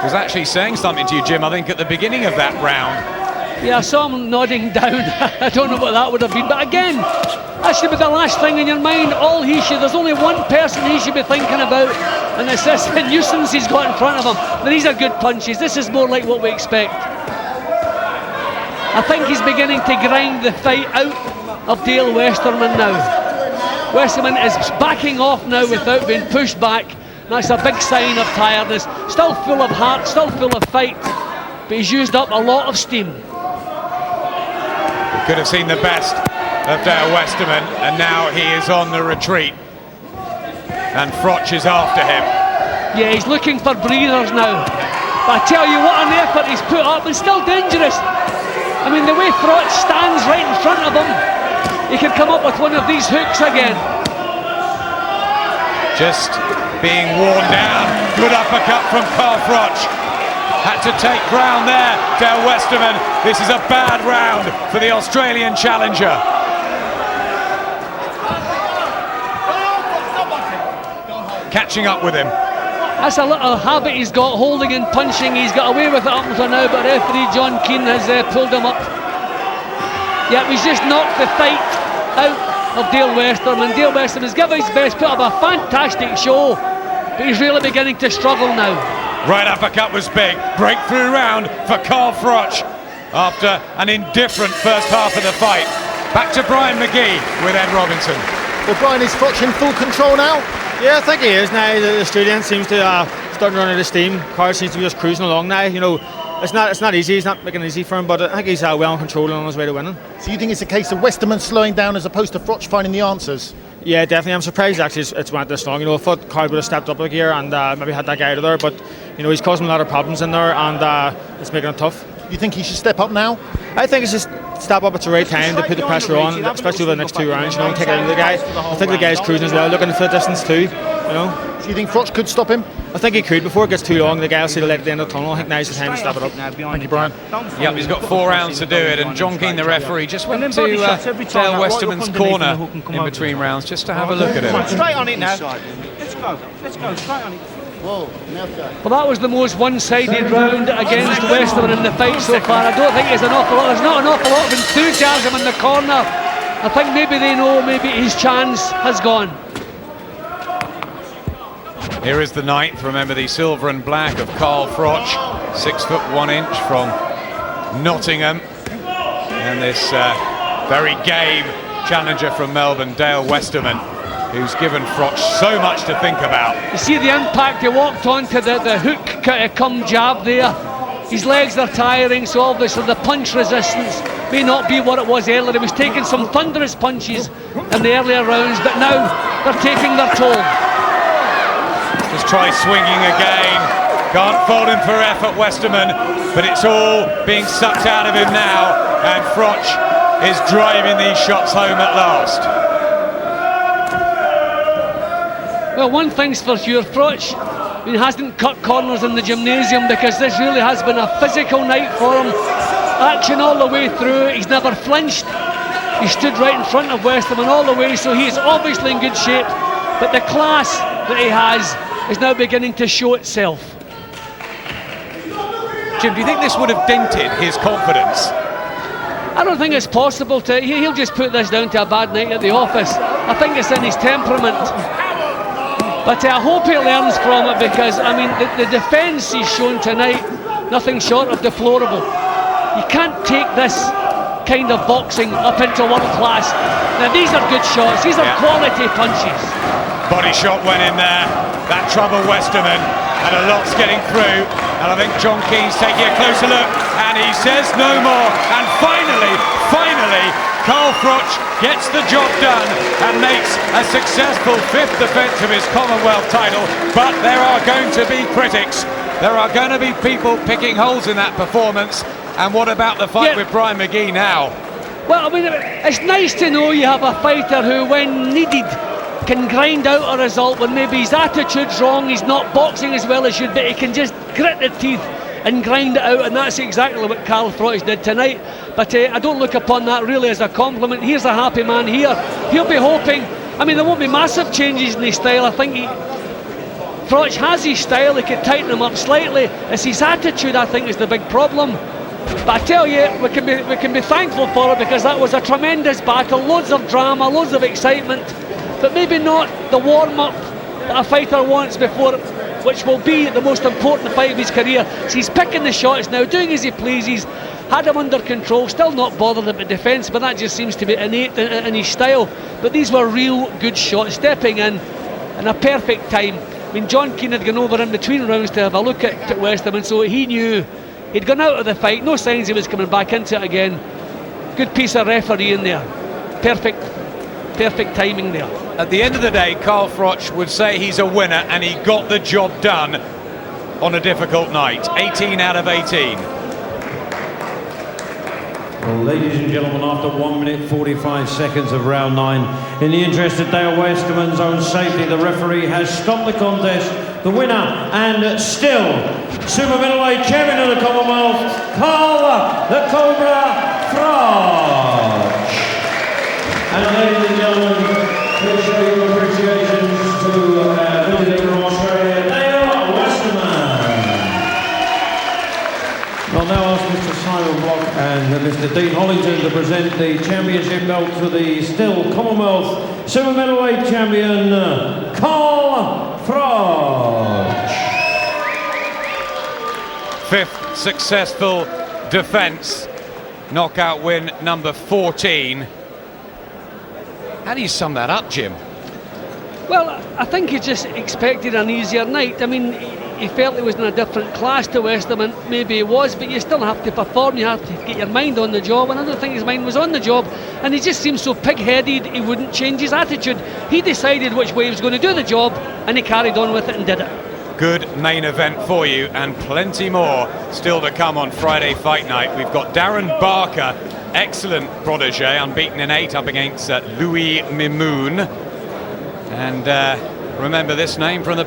was actually saying something to you, Jim, I think at the beginning of that round. Yeah, I saw him nodding down. I don't know what that would have been, but again, that should be the last thing in your mind. There's only one person he should be thinking about, and it's this nuisance he's got in front of him. But these are good punches. This is more like what we expect. I think he's beginning to grind the fight out of Dale Westerman now. Westerman is backing off now without being pushed back. That's a big sign of tiredness. Still full of heart, still full of fight, but he's used up a lot of steam. We could have seen the best of Dale Westerman, and now he is on the retreat. And Froch is after him. Yeah, he's looking for breathers now. But I tell you, what an effort he's put up, and still dangerous. I mean, the way Froch stands right in front of him, he could come up with one of these hooks again. Just being worn down. Good uppercut from Carl Froch. Had to take ground there, Dale Westerman. This is a bad round for the Australian challenger. Catching up with him. That's a little habit he's got, holding and punching. He's got away with it up until now, but referee John Keane has pulled him up. Yeah, he's just knocked the fight out of Dale Westerman. Dale Westerman's given his best, put up a fantastic show, but he's really beginning to struggle now. Right uppercut was big. Breakthrough round for Carl Froch after an indifferent first half of the fight. Back to Brian McGee with Ed Robinson. Well, Brian, is Froch in full control now? Yeah, I think he is now. The Australian seems to starting to run out of steam. Carl seems to be just cruising along now. You know, it's not easy. It's not making it easy for him, but I think he's well in control and on his way to winning. So you think it's a case of Westerman slowing down as opposed to Froch finding the answers? Yeah, definitely. I'm surprised actually it's went this long. You know, I thought Carl would have stepped up a gear and maybe had that guy out of there, but you know, he's causing a lot of problems in there, and it's making it tough. You think he should step up now? I think it's just step up at the right time to put the pressure on, especially over the next 2 rounds. You know, and take it out of the guy. I think the guy's cruising as well, looking for the distance too. You know. Do you think Froch could stop him? I think he could. Before it gets too long, the guy will see the light at the end of the tunnel. I think now's the time to step it up. Thank you, Brian. Yep, he's got 4 rounds to do it, and John Keane, the referee, just went to Dale Westerman's corner in between rounds just to have a look at him. Straight on it now. Let's go, straight on it. Whoa, now go. Well, that was the most one-sided round against Westerman in the fight so far. I don't think there's not an awful lot of enthusiasm in the corner. I think maybe they know maybe his chance has gone. Here is the 9th, remember the silver and black of Carl Froch, 6 foot 1 inch from Nottingham. And this very game challenger from Melbourne, Dale Westerman, who's given Froch so much to think about. You see the impact he walked onto the hook come jab there. His legs are tiring, so obviously the punch resistance may not be what it was earlier. He was taking some thunderous punches in the earlier rounds, but now they're taking their toll. Just try swinging again. Can't fault him for effort, Westerman, but it's all being sucked out of him now, and Froch is driving these shots home at last. Well, one thing's for sure, Froch hasn't cut corners in the gymnasium, because this really has been a physical night for him. Action all the way through, he's never flinched. He stood right in front of Westerman all the way, so he's obviously in good shape, but the class that he has is now beginning to show itself. Jim, do you think this would have dented his confidence? I don't think it's possible to. He'll just put this down to a bad night at the office. I think it's in his temperament. But I hope he learns from it, because, I mean, the defence he's shown tonight, nothing short of deplorable. You can't take this kind of boxing up into world class. Now, these are good shots. These are quality punches. Body shot went in there. That troubled Westerman, and a lot's getting through. And I think John Keane's taking a closer look, and he says no more. And finally, Carl Froch gets the job done and makes a successful 5th defence of his Commonwealth title. But there are going to be critics. There are going to be people picking holes in that performance. And what about the fight with Brian McGee now? Well, I mean, it's nice to know you have a fighter who, when needed, can grind out a result when maybe his attitude's wrong, he's not boxing as well as should, but he can just grit the teeth and grind it out, and that's exactly what Carl Froch did tonight. But I don't look upon that really as a compliment. Here's a happy man here. He'll be hoping, I mean, there won't be massive changes in his style. I think Froch has his style, he could tighten him up slightly. It's his attitude, I think, is the big problem. But I tell you, we can be thankful for it, because that was a tremendous battle, loads of drama, loads of excitement, but maybe not the warm-up that a fighter wants before, which will be the most important fight of his career. So he's picking the shots now, doing as he pleases, had him under control, still not bothered about defence, but that just seems to be innate in his style. But these were real good shots, stepping in a perfect time. I mean, John Keane had gone over in between rounds to have a look at Westerman, so he knew he'd gone out of the fight, no signs he was coming back into it again. Good piece of refereeing there. Perfect timing there. At the end of the day, Carl Froch would say he's a winner, and he got the job done on a difficult night. 18 out of 18. Well, ladies and gentlemen, after 1 minute 45 seconds of round 9, in the interest of Dale Westerman's own safety, the referee has stopped the contest. The winner, and still super middleweight champion of the Commonwealth, Carl the Cobra Froch. And ladies and gentlemen, please show your appreciations to visiting from Australia, Dale Westerman. I'll now ask Mr. Simon Block and Mr. Dean Hollington to present the championship belt to the still Commonwealth super middleweight champion, Carl Froch. Fifth successful defence, knockout win number 14. How do you sum that up, Jim? Well, I think he just expected an easier night. I mean, he felt he was in a different class to Westerman. Maybe he was, but you still have to perform. You have to get your mind on the job, and I don't think his mind was on the job. And he just seemed so pig-headed, he wouldn't change his attitude. He decided which way he was going to do the job, and he carried on with it and did it. Good main event for you, and plenty more still to come on Friday Fight Night. We've got Darren Barker, excellent protege, unbeaten in 8 up against Louis Mimoun. And remember this name from the